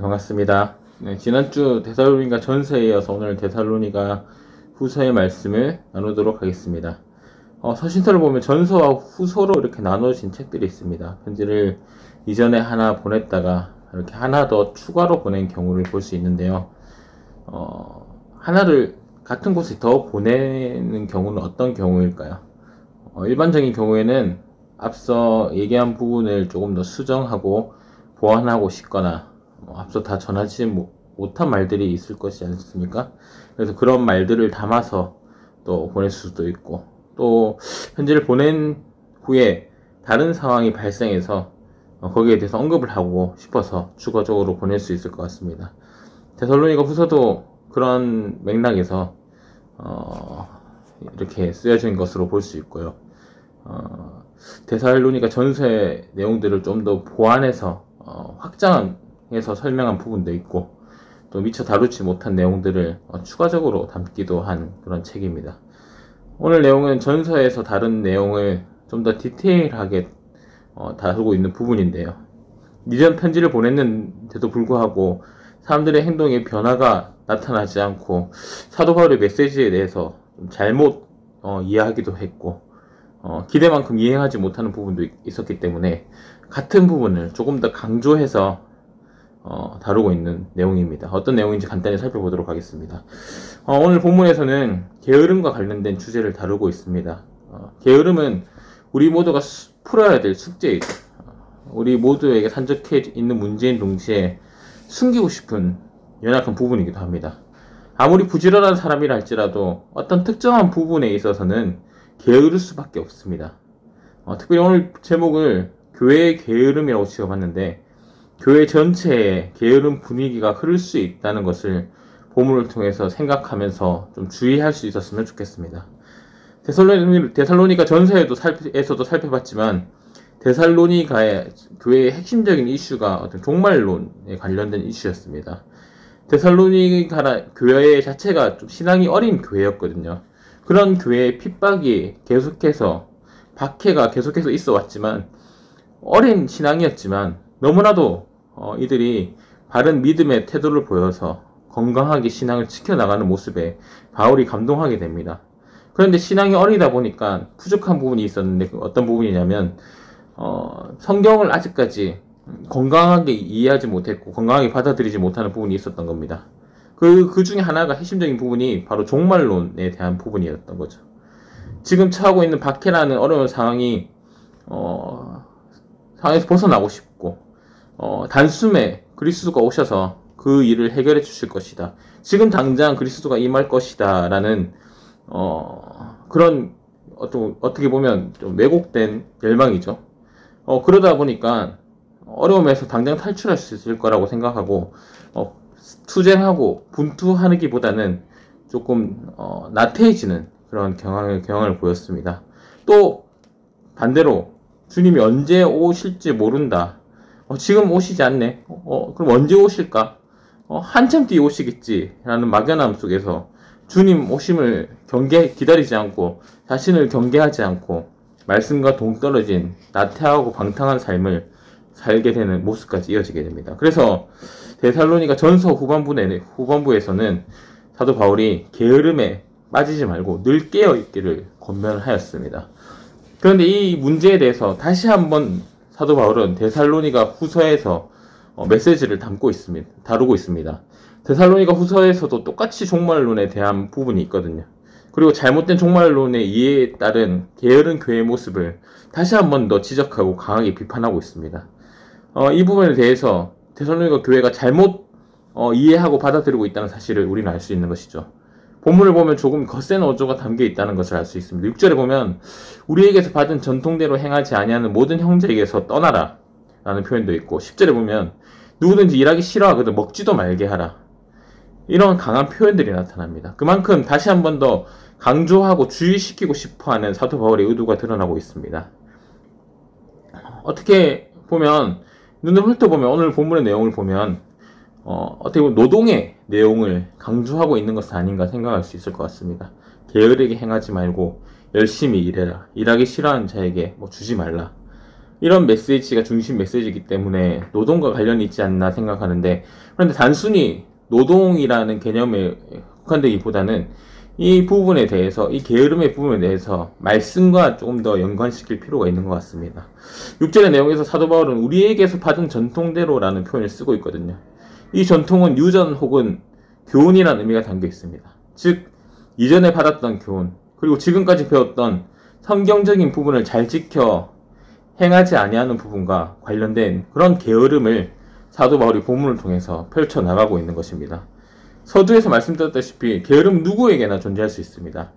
반갑습니다. 네, 지난주 데살로니가 전서에 이어서 오늘 데살로니가 후서의 말씀을 나누도록 하겠습니다. 서신서를 보면 전서와 후서로 이렇게 나눠진 책들이 있습니다. 편지를 이전에 하나 보냈다가 이렇게 하나 더 추가로 보낸 경우를 볼 수 있는데요. 하나를 같은 곳에 더 보내는 경우는 어떤 경우일까요? 일반적인 경우에는 앞서 얘기한 부분을 조금 더 수정하고 보완하고 싶거나 앞서 다 전하지 못한 말들이 있을 것이지 않습니까? 그래서 그런 말들을 담아서 또 보낼 수도 있고, 또 편지를 보낸 후에 다른 상황이 발생해서 거기에 대해서 언급을 하고 싶어서 추가적으로 보낼 수 있을 것 같습니다. 데살로니가 후서도 그런 맥락에서 이렇게 쓰여진 것으로 볼 수 있고요. 데살로니가 전서의 내용들을 좀 더 보완해서 확장해서 설명한 부분도 있고, 또 미처 다루지 못한 내용들을 추가적으로 담기도 한 그런 책입니다. 오늘 내용은 전서에서 다른 내용을 좀 더 디테일하게 다루고 있는 부분인데요. 이전 편지를 보냈는데도 불구하고 사람들의 행동에 변화가 나타나지 않고 사도 바울의 메시지에 대해서 좀 잘못 이해하기도 했고, 기대만큼 이행하지 못하는 부분도 있었기 때문에 같은 부분을 조금 더 강조해서 다루고 있는 내용입니다. 어떤 내용인지 간단히 살펴보도록 하겠습니다. 오늘 본문에서는 게으름과 관련된 주제를 다루고 있습니다. 게으름은 우리 모두가 풀어야 될 숙제이죠. 우리 모두에게 산적해 있는 문제인 동시에 숨기고 싶은 연약한 부분이기도 합니다. 아무리 부지런한 사람이라 할지라도 어떤 특정한 부분에 있어서는 게으를 수밖에 없습니다. 특별히 오늘 제목을 교회의 게으름이라고 지어봤는데, 교회 전체에 게으름 분위기가 흐를 수 있다는 것을 본문을 통해서 생각하면서 좀 주의할 수 있었으면 좋겠습니다. 데살로니가 전서에서도 살펴봤지만, 데살로니가의 교회의 핵심적인 이슈가 어떤 종말론에 관련된 이슈였습니다. 데살로니가 교회 자체가 좀 신앙이 어린 교회였거든요. 그런 교회의 핍박이 계속해서, 박해가 계속해서 있어 왔지만, 어린 신앙이었지만 너무나도 이들이 바른 믿음의 태도를 보여서 건강하게 신앙을 지켜나가는 모습에 바울이 감동하게 됩니다. 그런데 신앙이 어리다 보니까 부족한 부분이 있었는데, 어떤 부분이냐면 성경을 아직까지 건강하게 이해하지 못했고 건강하게 받아들이지 못하는 부분이 있었던 겁니다. 그 중에 하나가 핵심적인 부분이 바로 종말론에 대한 부분이었던 거죠. 지금 처하고 있는 박해라는 어려운 상황에서 벗어나고 싶고, 단숨에 그리스도가 오셔서 그 일을 해결해 주실 것이다. 지금 당장 그리스도가 임할 것이다. 라는, 그런, 어떻게 보면 좀 왜곡된 열망이죠. 그러다 보니까 어려움에서 당장 탈출할 수 있을 거라고 생각하고, 투쟁하고 분투하기보다는 조금, 나태해지는 그런 경향을 보였습니다. 또, 반대로, 주님이 언제 오실지 모른다. 지금 오시지 않네. 그럼 언제 오실까? 한참 뒤에 오시겠지. 라는 막연함 속에서 주님 오심을 기다리지 않고, 자신을 경계하지 않고, 말씀과 동떨어진 나태하고 방탕한 삶을 살게 되는 모습까지 이어지게 됩니다. 그래서 데살로니가 전서 후반부에서는 사도 바울이 게으름에 빠지지 말고 늘 깨어있기를 권면하였습니다. 그런데 이 문제에 대해서 다시 한번 사도 바울은 데살로니가 후서에서 메시지를 다루고 있습니다. 데살로니가 후서에서도 똑같이 종말론에 대한 부분이 있거든요. 그리고 잘못된 종말론의 이해에 따른 게으른 교회의 모습을 다시 한번 더 지적하고 강하게 비판하고 있습니다. 이 부분에 대해서 데살로니가 교회가 잘못 이해하고 받아들이고 있다는 사실을 우리는 알 수 있는 것이죠. 본문을 보면 조금 거센 어조가 담겨 있다는 것을 알 수 있습니다. 6절에 보면 우리에게서 받은 전통대로 행하지 아니하는 모든 형제에게서 떠나라 라는 표현도 있고, 10절에 보면 누구든지 일하기 싫어하거든 먹지도 말게 하라. 이런 강한 표현들이 나타납니다. 그만큼 다시 한 번 더 강조하고 주의시키고 싶어하는 사도 바울의 의도가 드러나고 있습니다. 어떻게 보면, 눈을 훑어보면 오늘 본문의 내용을 보면 어떻게 보면 노동의 내용을 강조하고 있는 것은 아닌가 생각할 수 있을 것 같습니다. 게으르게 행하지 말고 열심히 일해라. 일하기 싫어하는 자에게 주지 말라. 이런 메시지가 중심 메시지이기 때문에 노동과 관련이 있지 않나 생각하는데, 그런데 단순히 노동이라는 개념에 국한되기보다는 이 부분에 대해서, 이 게으름의 부분에 대해서 말씀과 조금 더 연관시킬 필요가 있는 것 같습니다. 6절의 내용에서 사도 바울은 우리에게서 받은 전통대로라는 표현을 쓰고 있거든요. 이 전통은 유전 혹은 교훈이라는 의미가 담겨 있습니다. 즉 이전에 받았던 교훈, 그리고 지금까지 배웠던 성경적인 부분을 잘 지켜 행하지 아니하는 부분과 관련된 그런 게으름을 사도 바울이 본문을 통해서 펼쳐나가고 있는 것입니다. 서두에서 말씀드렸다시피 게으름 누구에게나 존재할 수 있습니다.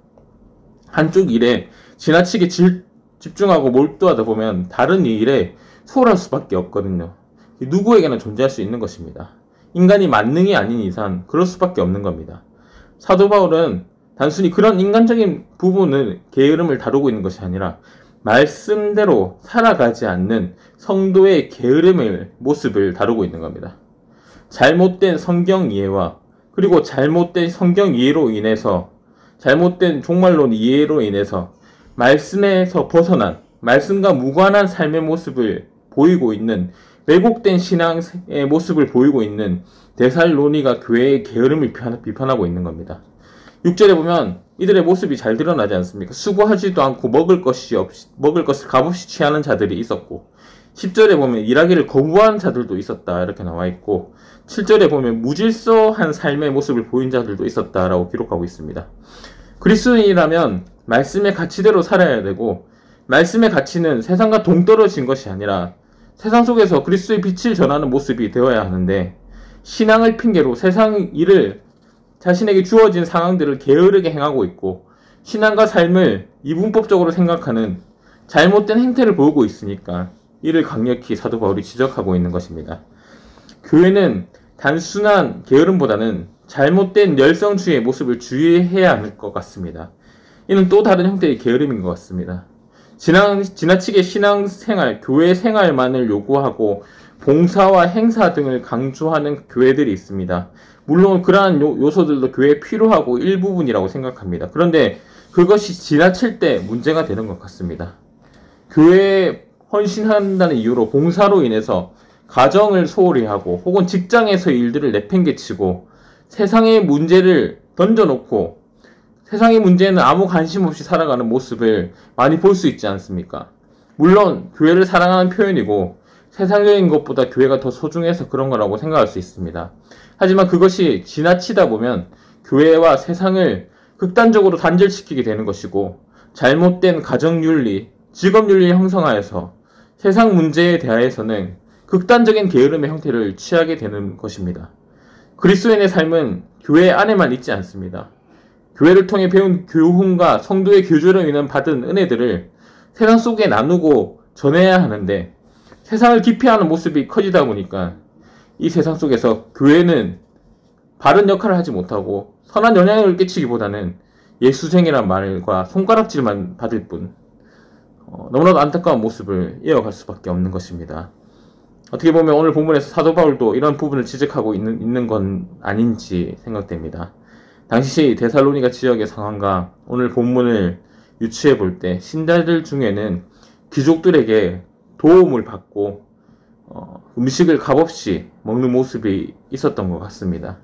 한쪽 일에 지나치게 집중하고 몰두하다 보면 다른 일에 소홀할 수밖에 없거든요. 누구에게나 존재할 수 있는 것입니다. 인간이 만능이 아닌 이상 그럴 수밖에 없는 겁니다. 사도 바울은 단순히 그런 인간적인 부분을, 게으름을 다루고 있는 것이 아니라 말씀대로 살아가지 않는 성도의 게으름의 모습을 다루고 있는 겁니다. 잘못된 성경 이해와 그리고 잘못된 성경 이해로 인해서, 잘못된 종말론 이해로 인해서 말씀에서 벗어난, 말씀과 무관한 삶의 모습을 보이고 있는, 왜곡된 신앙의 모습을 보이고 있는 데살로니가 교회의 게으름을 비판하고 있는 겁니다. 6절에 보면 이들의 모습이 잘 드러나지 않습니까? 수고하지도 않고 먹을 것을 값없이 취하는 자들이 있었고, 10절에 보면 일하기를 거부한 자들도 있었다 이렇게 나와 있고, 7절에 보면 무질서한 삶의 모습을 보인 자들도 있었다라고 기록하고 있습니다. 그리스도인이라면 말씀의 가치대로 살아야 되고, 말씀의 가치는 세상과 동떨어진 것이 아니라 세상 속에서 그리스도의 빛을 전하는 모습이 되어야 하는데, 신앙을 핑계로 세상 일을, 자신에게 주어진 상황들을 게으르게 행하고 있고 신앙과 삶을 이분법적으로 생각하는 잘못된 행태를 보이고 있으니까 이를 강력히 사도 바울이 지적하고 있는 것입니다. 교회는 단순한 게으름보다는 잘못된 열성주의의 모습을 주의해야 할 것 같습니다. 이는 또 다른 형태의 게으름인 것 같습니다. 지나치게 신앙생활, 교회 생활만을 요구하고 봉사와 행사 등을 강조하는 교회들이 있습니다. 물론 그러한 요소들도 교회에 필요하고 일부분이라고 생각합니다. 그런데 그것이 지나칠 때 문제가 되는 것 같습니다. 교회에 헌신한다는 이유로 봉사로 인해서 가정을 소홀히 하고 혹은 직장에서 일들을 내팽개치고 세상의 문제를 던져놓고 세상의 문제에는 아무 관심 없이 살아가는 모습을 많이 볼 수 있지 않습니까? 물론 교회를 사랑하는 표현이고 세상적인 것보다 교회가 더 소중해서 그런 거라고 생각할 수 있습니다. 하지만 그것이 지나치다 보면 교회와 세상을 극단적으로 단절시키게 되는 것이고, 잘못된 가정윤리, 직업윤리 형성하여서 세상 문제에 대하여서는 극단적인 게으름의 형태를 취하게 되는 것입니다. 그리스도인의 삶은 교회 안에만 있지 않습니다. 교회를 통해 배운 교훈과 성도의 교조로 인한 받은 은혜들을 세상 속에 나누고 전해야 하는데, 세상을 기피하는 모습이 커지다 보니까 이 세상 속에서 교회는 바른 역할을 하지 못하고 선한 영향을 끼치기보다는 예수쟁이란 말과 손가락질만 받을 뿐, 너무나도 안타까운 모습을 이어갈 수밖에 없는 것입니다. 어떻게 보면 오늘 본문에서 사도 바울도 이런 부분을 지적하고 있는 건 아닌지 생각됩니다. 당시 데살로니가 지역의 상황과 오늘 본문을 유추해 볼 때 신자들 중에는 귀족들에게 도움을 받고 음식을 값없이 먹는 모습이 있었던 것 같습니다.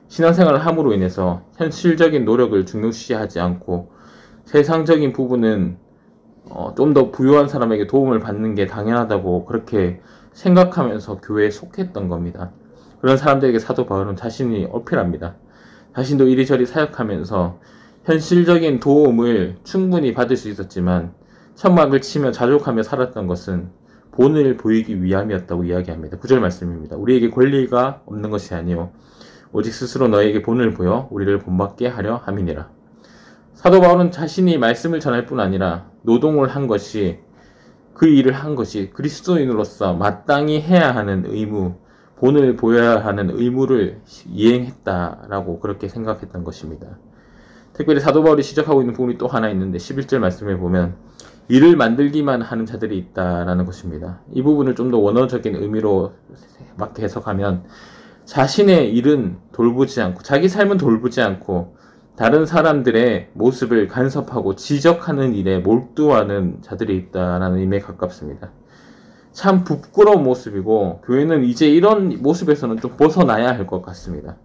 신앙생활을 함으로 인해서 현실적인 노력을 중요시하지 않고 세상적인 부분은 좀 더 부유한 사람에게 도움을 받는 게 당연하다고 그렇게 생각하면서 교회에 속했던 겁니다. 그런 사람들에게 사도 바울은 자신이 어필합니다. 자신도 이리저리 사역하면서 현실적인 도움을 충분히 받을 수 있었지만 천막을 치며 자족하며 살았던 것은 본을 보이기 위함이었다고 이야기합니다. 9절 말씀입니다. 우리에게 권리가 없는 것이 아니요 오직 스스로 너에게 본을 보여 우리를 본받게 하려 함이니라. 사도 바울은 자신이 말씀을 전할 뿐 아니라 노동을 한 것이, 그 일을 한 것이 그리스도인으로서 마땅히 해야 하는 의무, 본을 보여야 하는 의무를 이행했다라고 그렇게 생각했던 것입니다. 특별히 사도 바울이 지적하고 있는 부분이 또 하나 있는데 11절 말씀에 보면 일을 만들기만 하는 자들이 있다라는 것입니다. 이 부분을 좀 더 원어적인 의미로 맞게 해석하면 자신의 일은 돌보지 않고, 자기 삶은 돌보지 않고 다른 사람들의 모습을 간섭하고 지적하는 일에 몰두하는 자들이 있다라는 의미에 가깝습니다. 참 부끄러운 모습이고, 교회는 이제 이런 모습에서는 좀 벗어나야 할 것 같습니다.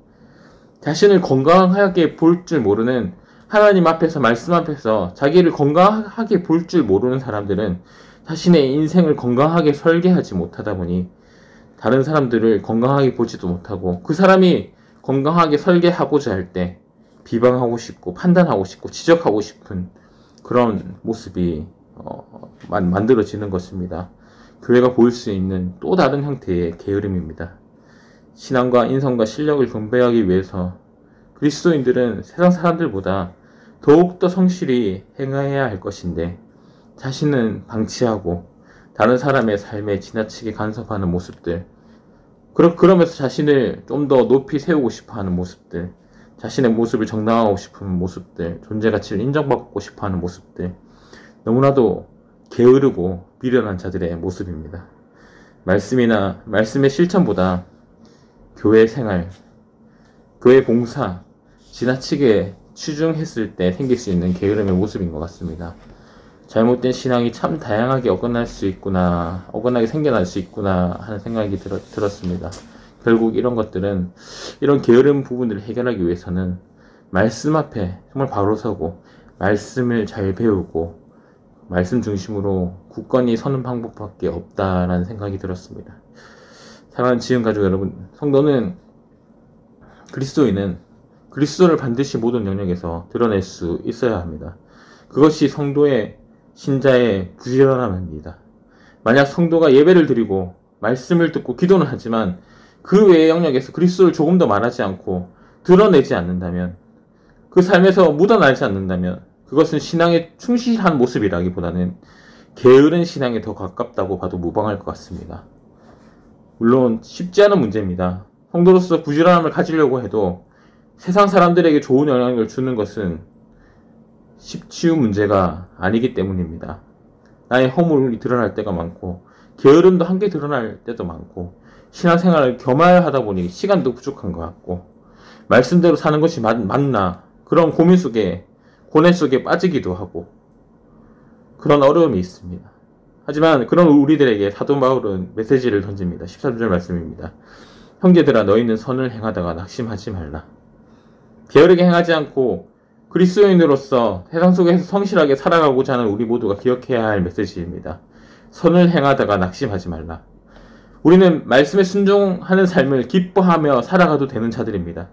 자신을 건강하게 볼 줄 모르는, 하나님 앞에서, 말씀 앞에서 자기를 건강하게 볼 줄 모르는 사람들은 자신의 인생을 건강하게 설계하지 못하다 보니 다른 사람들을 건강하게 보지도 못하고, 그 사람이 건강하게 설계하고자 할 때 비방하고 싶고 판단하고 싶고 지적하고 싶은 그런 모습이 만들어지는 것입니다. 교회가 보일 수 있는 또 다른 형태의 게으름입니다. 신앙과 인성과 실력을 경배하기 위해서 그리스도인들은 세상 사람들보다 더욱더 성실히 행해야 할 것인데, 자신은 방치하고 다른 사람의 삶에 지나치게 간섭하는 모습들, 그러면서 자신을 좀 더 높이 세우고 싶어하는 모습들, 자신의 모습을 정당화하고 싶은 모습들, 존재 가치를 인정받고 싶어하는 모습들, 너무나도 게으르고 미련한 자들의 모습입니다. 말씀의 실천보다 교회 생활, 교회 봉사, 지나치게 치중했을 때 생길 수 있는 게으름의 모습인 것 같습니다. 잘못된 신앙이 참 다양하게 어긋나게 생겨날 수 있구나 하는 생각이 들었습니다. 결국 이런 것들은, 이런 게으른 부분들을 해결하기 위해서는 말씀 앞에 정말 바로 서고 말씀을 잘 배우고 말씀 중심으로 굳건히 서는 방법밖에 없다라는 생각이 들었습니다. 사랑하는 지은 가족 여러분, 성도는, 그리스도인은 그리스도를 반드시 모든 영역에서 드러낼 수 있어야 합니다. 그것이 성도의, 신자의 부지런함입니다. 만약 성도가 예배를 드리고 말씀을 듣고 기도는 하지만 그 외의 영역에서 그리스도를 조금 더 말하지 않고 드러내지 않는다면, 그 삶에서 묻어나지 않는다면 그것은 신앙에 충실한 모습이라기보다는 게으른 신앙에 더 가깝다고 봐도 무방할 것 같습니다. 물론 쉽지 않은 문제입니다. 성도로서 부지런함을 가지려고 해도 세상 사람들에게 좋은 영향을 주는 것은 쉬운 문제가 아니기 때문입니다. 나의 허물이 드러날 때가 많고 게으름도 함께 드러날 때도 많고, 신앙생활을 겸하다 보니 시간도 부족한 것 같고, 말씀대로 사는 것이 맞나 그런 고민 속에, 고뇌 속에 빠지기도 하고, 그런 어려움이 있습니다. 하지만 그런 우리들에게 사도 바울은 메시지를 던집니다. 13절 말씀입니다. 형제들아, 너희는 선을 행하다가 낙심하지 말라. 게으르게 행하지 않고 그리스도인으로서 세상 속에서 성실하게 살아가고자 하는 우리 모두가 기억해야 할 메시지입니다. 선을 행하다가 낙심하지 말라. 우리는 말씀에 순종하는 삶을 기뻐하며 살아가도 되는 자들입니다.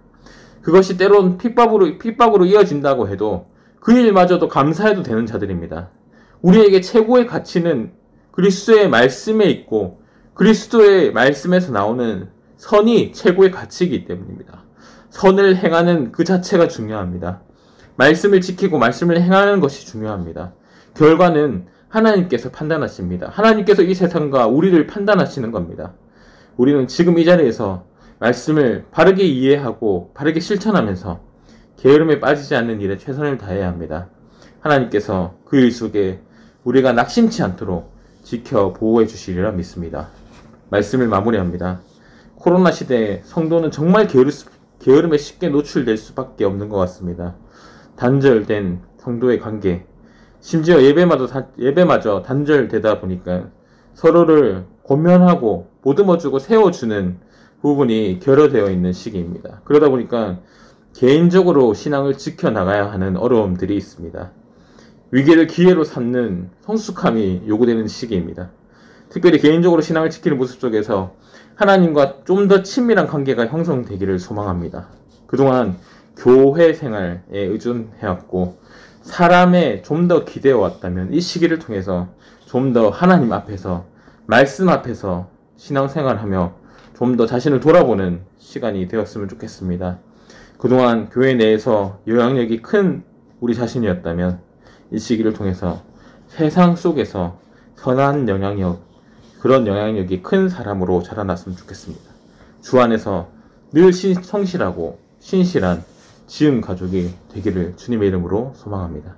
그것이 때론 핍박으로 이어진다고 해도 그 일마저도 감사해도 되는 자들입니다. 우리에게 최고의 가치는 그리스도의 말씀에 있고, 그리스도의 말씀에서 나오는 선이 최고의 가치이기 때문입니다. 선을 행하는 그 자체가 중요합니다. 말씀을 지키고 말씀을 행하는 것이 중요합니다. 결과는 하나님께서 판단하십니다. 하나님께서 이 세상과 우리를 판단하시는 겁니다. 우리는 지금 이 자리에서 말씀을 바르게 이해하고 바르게 실천하면서 게으름에 빠지지 않는 일에 최선을 다해야 합니다. 하나님께서 그 일 속에 우리가 낙심치 않도록 지켜 보호해 주시리라 믿습니다. 말씀을 마무리합니다. 코로나 시대에 성도는 정말 게으름에 쉽게 노출될 수밖에 없는 것 같습니다. 단절된 성도의 관계, 심지어 예배마저 단절되다 보니까 서로를 권면하고 보듬어주고 세워주는 부분이 결여되어 있는 시기입니다. 그러다 보니까 개인적으로 신앙을 지켜나가야 하는 어려움들이 있습니다. 위기를 기회로 삼는 성숙함이 요구되는 시기입니다. 특별히 개인적으로 신앙을 지키는 모습 속에서 하나님과 좀 더 친밀한 관계가 형성되기를 소망합니다. 그동안 교회 생활에 의존해왔고 사람에 좀 더 기대어왔다면 이 시기를 통해서 좀 더 하나님 앞에서, 말씀 앞에서 신앙생활하며 좀 더 자신을 돌아보는 시간이 되었으면 좋겠습니다. 그동안 교회 내에서 영향력이 큰 우리 자신이었다면 이 시기를 통해서 세상 속에서 선한 그런 영향력이 큰 사람으로 자라났으면 좋겠습니다. 주 안에서 늘 성실하고 신실한 지은 가족이 되기를 주님의 이름으로 소망합니다.